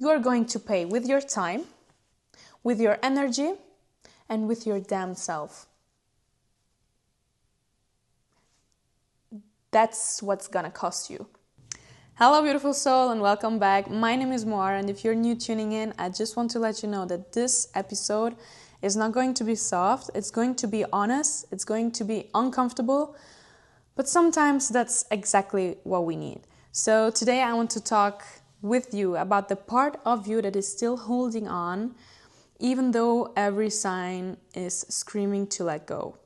you are going to pay with your time, with your energy, and with your damn self. That's what's gonna cost you. Hello, beautiful soul, and welcome back. My name is Moara, and if you're new tuning in, I just want to let you know that this episode is not going to be soft. It's going to be honest. It's going to be uncomfortable, but sometimes that's exactly what we need. So today I want to talk with you about the part of you that is still holding on, even though every sign is screaming to let go.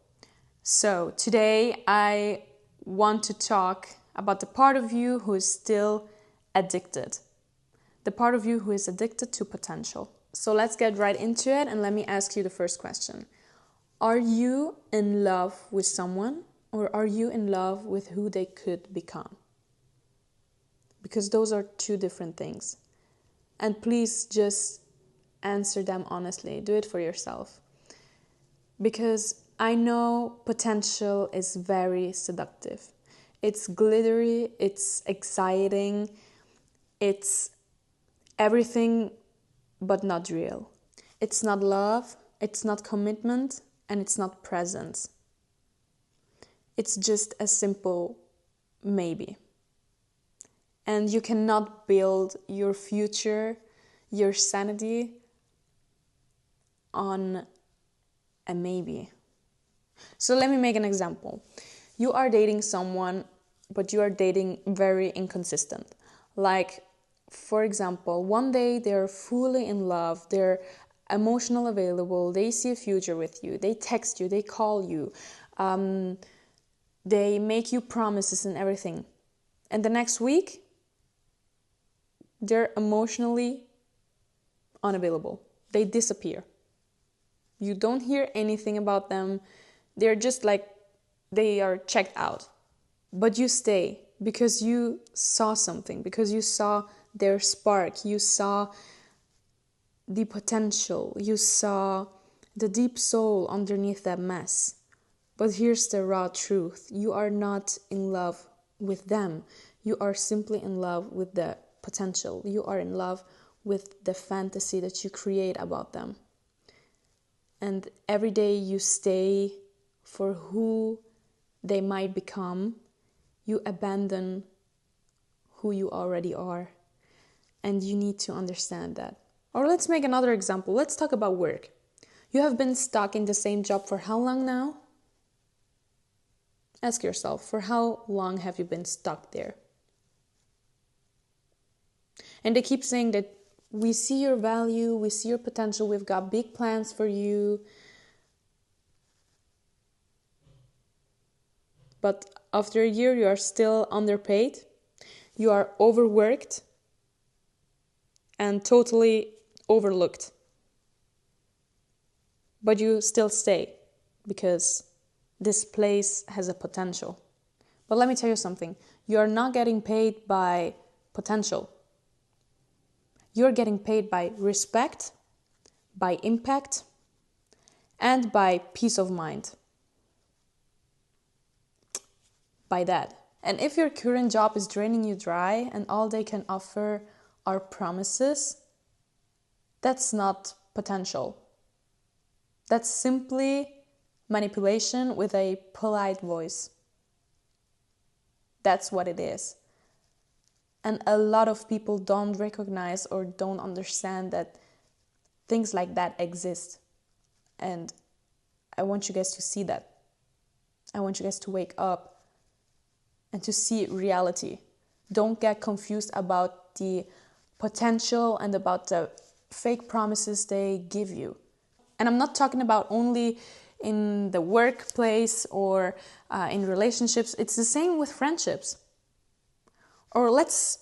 So today I want to talk about the part of you who is still addicted. The part of you who is addicted to potential. So let's get right into it, and let me ask you the first question. Are you in love with someone, or are you in love with who they could become? Because those are two different things. And please just answer them honestly. Do it for yourself. Because I know potential is very seductive. It's glittery, it's exciting, it's everything but not real. It's not love, it's not commitment, and it's not presence. It's just a simple maybe. And you cannot build your future, your sanity on a maybe. So let me make an example. You are dating someone, but you are dating very inconsistent. Like, for example, one day they're fully in love, they're emotional available, they see a future with you, they text you, they call you, they make you promises and everything. And the next week, they're emotionally unavailable. They disappear. You don't hear anything about them. They're just like, they are checked out. But you stay because you saw something, because you saw their spark, you saw the potential, you saw the deep soul underneath that mess. But here's the raw truth. You are not in love with them. You are simply in love with the potential. You are in love with the fantasy that you create about them. And every day you stay for who they might become, you abandon who you already are. And you need to understand that. Or let's make another example. Let's talk about work. You have been stuck in the same job for how long now? Ask yourself, for how long have you been stuck there? And they keep saying that we see your value, we see your potential, we've got big plans for you. But after a year, you are still underpaid, you are overworked, and totally overlooked. But you still stay because this place has a potential. But let me tell you something. You are not getting paid by potential. You're getting paid by respect, by impact, and by peace of mind. By that. And if your current job is draining you dry and all they can offer are promises, that's not potential. That's simply manipulation with a polite voice. That's what it is. And a lot of people don't recognize or don't understand that things like that exist. And I want you guys to see that. I want you guys to wake up and to see reality. Don't get confused about the potential and about the fake promises they give you. And I'm not talking about only in the workplace or in relationships. It's the same with friendships. Or let's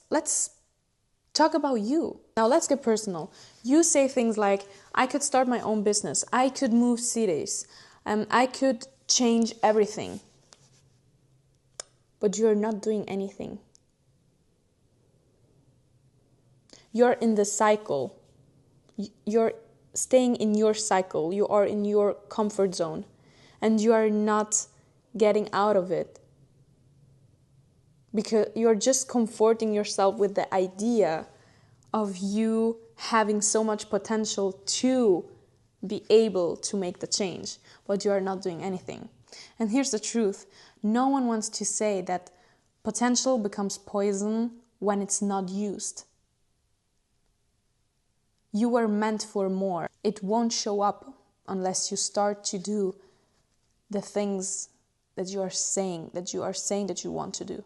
talk about you. Now let's get personal. You say things like, I could start my own business. I could move cities. I could change everything. But you're not doing anything. You're in the cycle. You're staying in your cycle. You are in your comfort zone. And you are not getting out of it. Because you're just comforting yourself with the idea of you having so much potential to be able to make the change, but you are not doing anything. And here's the truth. No one wants to say that potential becomes poison when it's not used. You were meant for more. It won't show up unless you start to do the things that you are saying that you want to do.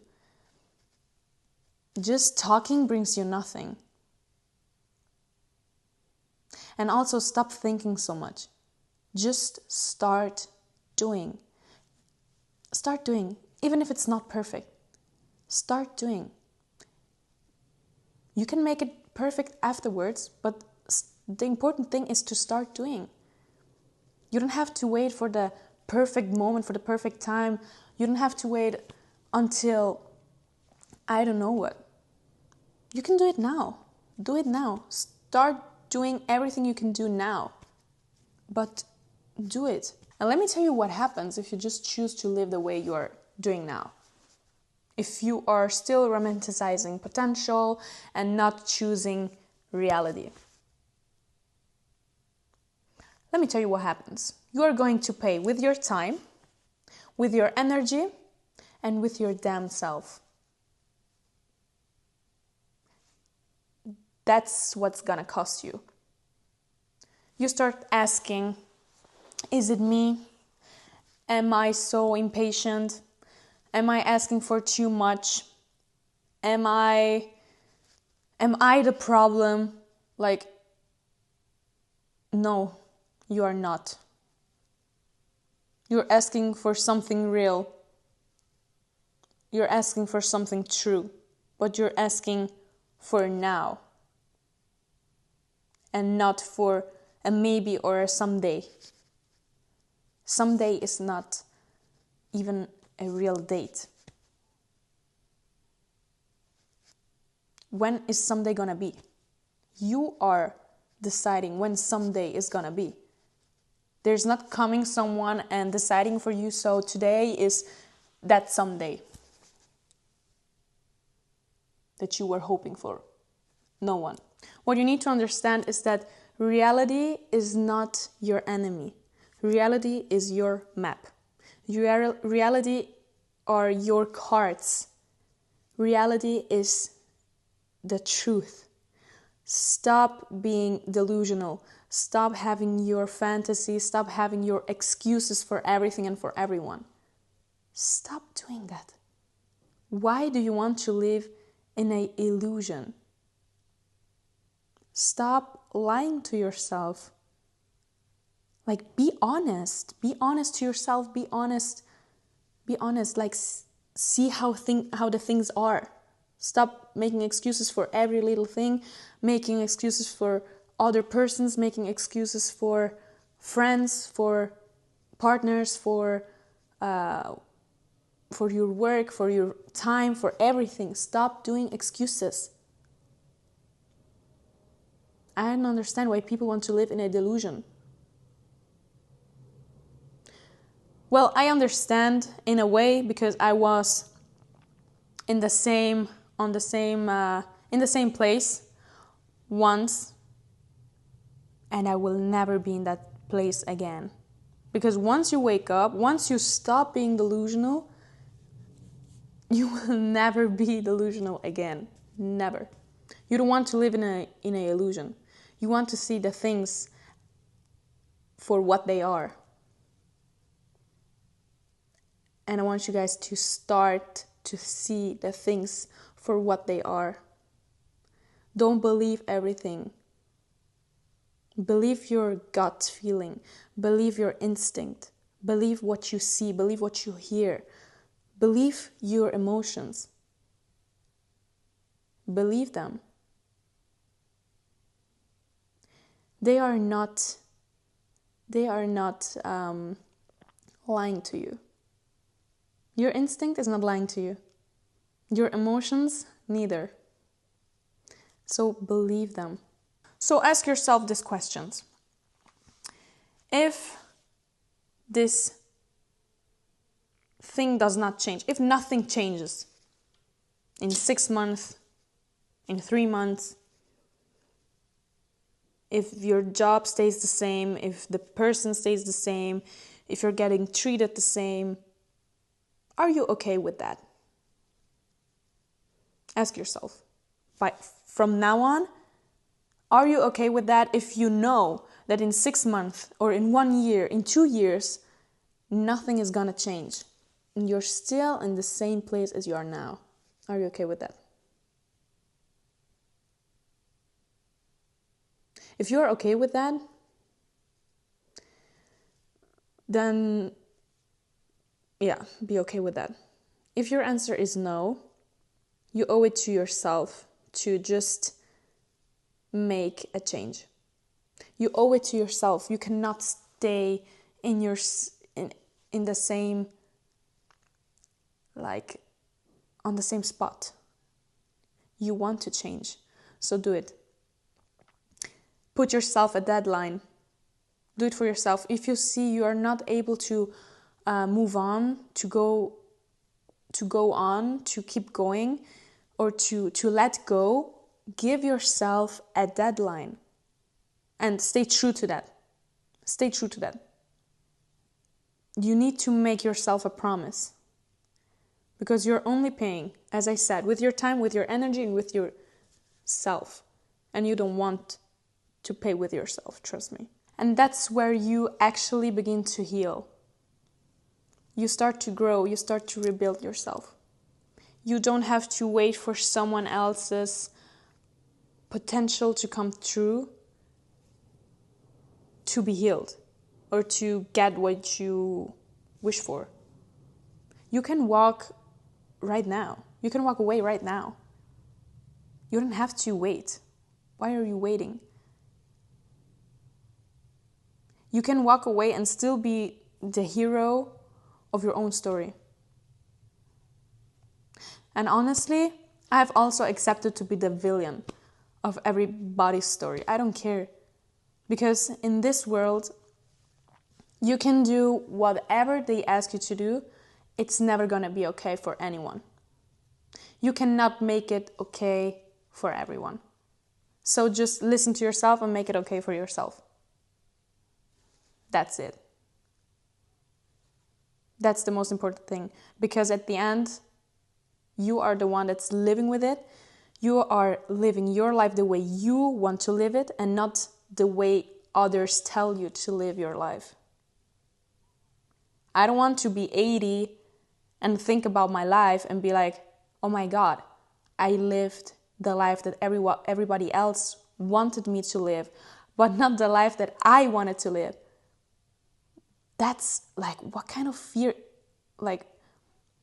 Just talking brings you nothing. And also stop thinking so much. Just start doing. Start doing, even if it's not perfect. Start doing. You can make it perfect afterwards, but the important thing is to start doing. You don't have to wait for the perfect moment, for the perfect time. You don't have to wait until I don't know what. You can do it now. Do it now. Start doing everything you can do now. But do it. And let me tell you what happens if you just choose to live the way you are doing now. If you are still romanticizing potential and not choosing reality. Let me tell you what happens. You are going to pay with your time, with your energy, and with your damn self. That's what's gonna cost you. You start asking, is it me? Am I so impatient? Am I asking for too much? Am I the problem? Like, no, you are not. You're asking for something real. You're asking for something true. But you're asking for now. And not for a maybe or a someday. Someday is not even a real date. When is someday gonna be? You are deciding when someday is gonna be. There's not coming someone and deciding for you, so today is that someday that you were hoping for. No one. What you need to understand is that reality is not your enemy. Reality is your map. Reality are your cards. Reality is the truth. Stop being delusional. Stop having your fantasies. Stop having your excuses for everything and for everyone. Stop doing that. Why do you want to live in an illusion? Stop lying to yourself. Like, be honest. Be honest to yourself. Be honest. Be honest. Like, see how the things are. Stop making excuses for every little thing. Making excuses for other persons. Making excuses for friends, for partners, for your work, for your time, for everything. Stop doing excuses. I don't understand why people want to live in a delusion. Well, I understand in a way because I was in the same place once, and I will never be in that place again. Because once you wake up, once you stop being delusional, you will never be delusional again. Never. You don't want to live in a illusion. You want to see the things for what they are. And I want you guys to start to see the things for what they are. Don't believe everything. Believe your gut feeling. Believe your instinct. Believe what you see. Believe what you hear. Believe your emotions. Believe them. They are not lying to you. Your instinct is not lying to you. Your emotions, neither. So believe them. So ask yourself these questions. If this thing does not change, if nothing changes in 6 months, in 3 months, if your job stays the same, if the person stays the same, if you're getting treated the same, are you okay with that? Ask yourself. From now on, are you okay with that if you know that in 6 months or in 1 year, in 2 years, nothing is gonna change and you're still in the same place as you are now? Are you okay with that? If you're okay with that, then yeah, be okay with that. If your answer is no, you owe it to yourself to just make a change. You owe it to yourself. You cannot stay in the same, like, on the same spot. You want to change, so do it. Put yourself a deadline. Do it for yourself. If you see you are not able to move on, to go on, to keep going, or to let go, give yourself a deadline and stay true to that. Stay true to that. You need to make yourself a promise, because you're only paying, as I said, with your time, with your energy, and with yourself. And you don't want to pay with yourself, trust me. And that's where you actually begin to heal. You start to grow, you start to rebuild yourself. You don't have to wait for someone else's potential to come true to be healed or to get what you wish for. You can walk right now. You can walk away right now. You don't have to wait. Why are you waiting? You can walk away and still be the hero of your own story. And honestly, I have also accepted to be the villain of everybody's story. I don't care. Because in this world, you can do whatever they ask you to do. It's never gonna be okay for anyone. You cannot make it okay for everyone. So just listen to yourself and make it okay for yourself. That's it. That's the most important thing. Because at the end, you are the one that's living with it. You are living your life the way you want to live it and not the way others tell you to live your life. I don't want to be 80 and think about my life and be like, oh my God, I lived the life that everybody else wanted me to live, but not the life that I wanted to live. That's like, what kind of fear? Like,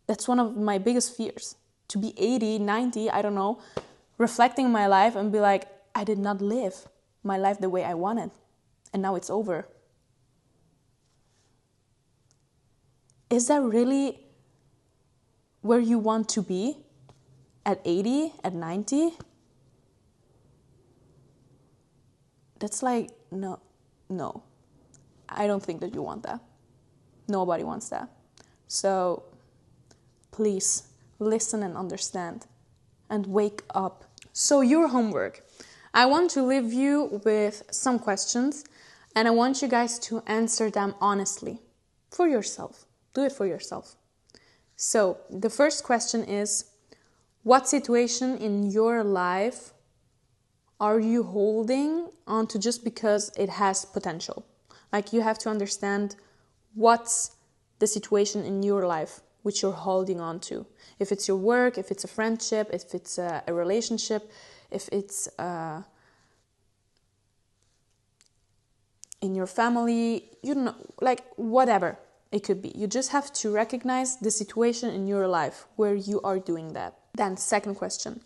that's one of my biggest fears. To be 80, 90, I don't know, reflecting my life and be like, I did not live my life the way I wanted. And now it's over. Is that really where you want to be? At 80, at 90? That's like, no. I don't think that you want that. Nobody wants that. So please listen and understand and wake up. So your homework. I want to leave you with some questions and I want you guys to answer them honestly for yourself. Do it for yourself. So the first question is, what situation in your life are you holding on to just because it has potential? Like, you have to understand what's the situation in your life which you're holding on to. If it's your work, if it's a friendship, if it's a relationship, if it's in your family, you don't know, like whatever it could be. You just have to recognize the situation in your life where you are doing that. Then second question,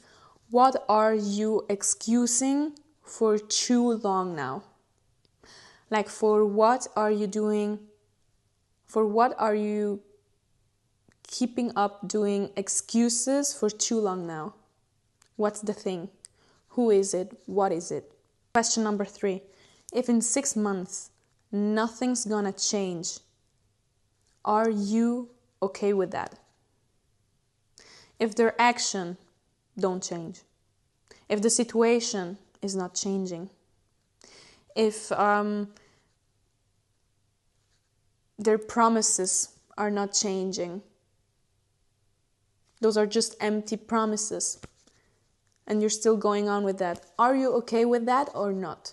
what are you excusing for too long now? Like, for what are you doing? For what are you keeping up doing excuses for too long now? What's the thing? Who is it? What is it? Question number 3. If in 6 months nothing's gonna change, are you okay with that? If their action don't change, if the situation is not changing, if their promises are not changing. Those are just empty promises. And you're still going on with that. Are you okay with that or not?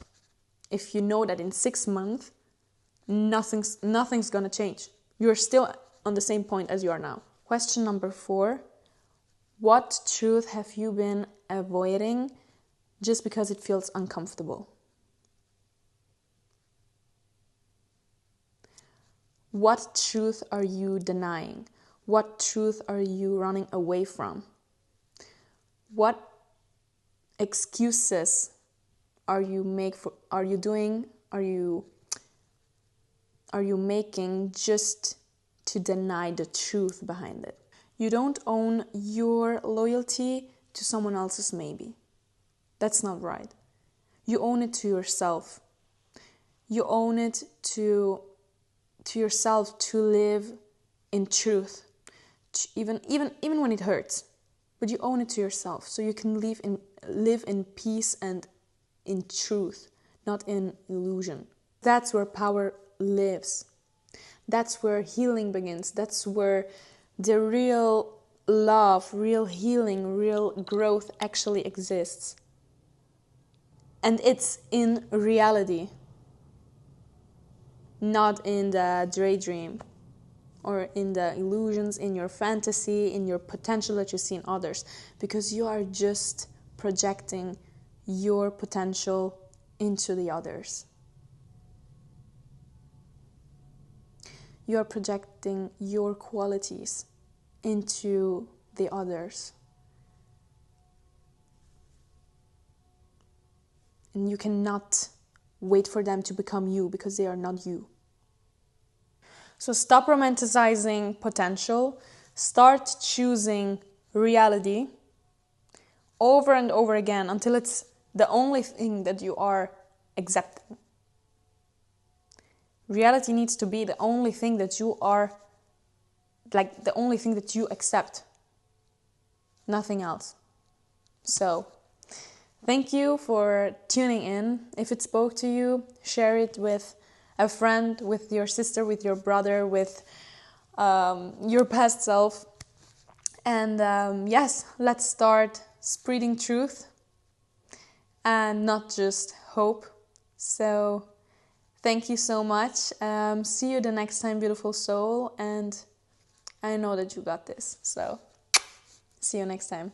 If you know that in 6 months, nothing's gonna change. You're still on the same point as you are now. Question number 4. What truth have you been avoiding just because it feels uncomfortable? What truth are you denying? What truth are you running away from? What excuses are you making just to deny the truth behind it? You don't own your loyalty to someone else's maybe. That's not right. You own it to yourself. You own it to yourself to live in truth, even when it hurts. But you own it to yourself, so you can live in peace and in truth, not in illusion. That's where power lives. That's where healing begins. That's where the real love, real healing, real growth actually exists. And it's in reality, not in the daydream or in the illusions, in your fantasy, in your potential that you see in others, because you are just projecting your potential into the others. You are projecting your qualities into the others. And you cannot wait for them to become you because they are not you. So stop romanticizing potential. Start choosing reality over and over again until it's the only thing that you are accepting. Reality needs to be the only thing that you are, like the only thing that you accept. Nothing else. So, thank you for tuning in. If it spoke to you, share it with a friend, with your sister, with your brother, with your past self. And yes, let's start spreading truth and not just hope. So thank you so much. See you the next time, beautiful soul. And I know that you got this. So see you next time.